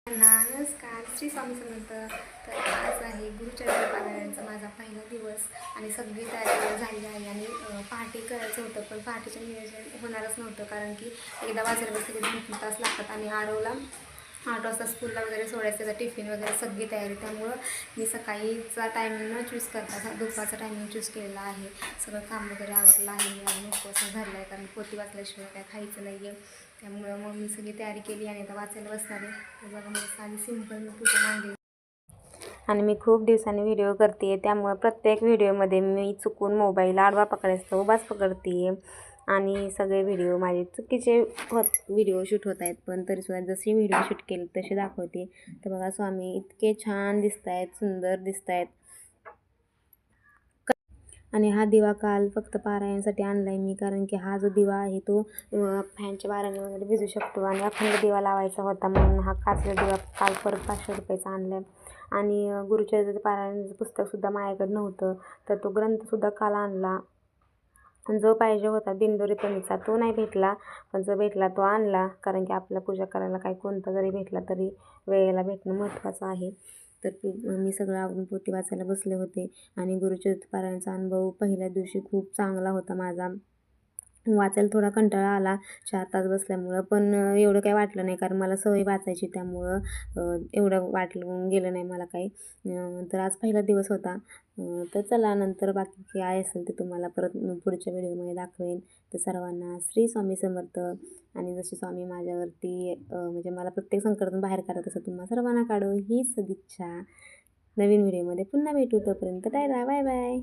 नमस्कार, श्री स्वामी समर्थ. तर आज आहे गुरुचरित्र पारायणाचा माझा पहिला दिवस आणि सगळी तयारी झाली आहे आणि पहाटे करायचं होतं, पण पहाटेचं नियोजन होणारच नव्हतं कारण की एकदा वाजायला बसले 2-3 तास लागतात आणि आरवला 8 वाजता स्कूलला वगैरे सोडायचं, त्याचा टिफिन वगैरे सगळी तयारी. त्यामुळं मी सकाळीचा टायमिंग न चूज करता दुपारचा टायमिंग चूज केलेला आहे. सगळं काम वगैरे आवडलं आहे आणि उपवास धरला आहे कारण पोथी वाचल्याशिवाय काय खायचं नाही आहे. त्यामुळं मग मी सगळी तयारी केली आणि आता वाचायला बसणार आहे. तर बघा मला साधी सिंपल मी पूजा मांडली आणि मी खूप दिवसांनी व्हिडिओ करते आहे, त्यामुळं प्रत्येक व्हिडिओमध्ये मी चुकून मोबाईल आडवा पकडायचा उभाच पकडते आहे आणि सगळे व्हिडिओ माझे चुकीचे व्हिडिओ शूट होत आहेत, पण तरीसुद्धा जशी व्हिडिओ शूट केले तसे दाखवते. तर बघा स्वामी इतके छान दिसत आहेत, सुंदर दिसत आहेत. आणि हा दिवा काल फक्त पारायणासाठी आणला आहे मी, कारण की हा जो दिवा आहे तो फॅनच्या वाऱ्याने वगैरे भिजू शकतो आणि अखंड दिवा लावायचा होता, म्हणून हा काचचा दिवा काल परत 500 रुपयाचा आणला आहे. आणि गुरुचरित्र पारायणाचं पुस्तकसुद्धा माझ्याकडे नव्हतं, तर तो ग्रंथसुद्धा काल आणला. जो पाहिजे होता दिंडोरीपणीचा तो नाही भेटला, पण जो भेटला तो आणला, कारण की आपल्याला पूजा करायला काही कोणता जरी भेटला तरी वेळेला भेटणं महत्त्वाचं आहे. तर मी सगळं आवरून पोथी वाचायला बसले होते आणि गुरुचरित्र पारायणाचा अनुभव पहिल्या दिवशी खूप चांगला होता माझा. वाचायला थोडा कंटाळा आला 4 तास बसल्यामुळं, पण एवढं काही वाटलं नाही कारण मला सवय वाचायची, त्यामुळं एवढं वाटलं गेलं नाही मला काही. तर आज पहिला दिवस होता. तर चला नंतर बाकी काय असेल ते तुम्हाला परत पुढच्या व्हिडिओमध्ये दाखवेन. तर सर्वांना श्री स्वामी समर्थ. आणि जसे स्वामी माझ्यावरती म्हणजे मला प्रत्येक संकटातून बाहेर काढत असं तुम्हा सर्वांना काढो हीच सदिच्छा. नवीन व्हिडिओमध्ये पुन्हा भेटू, तोपर्यंत टाटा, बाय बाय.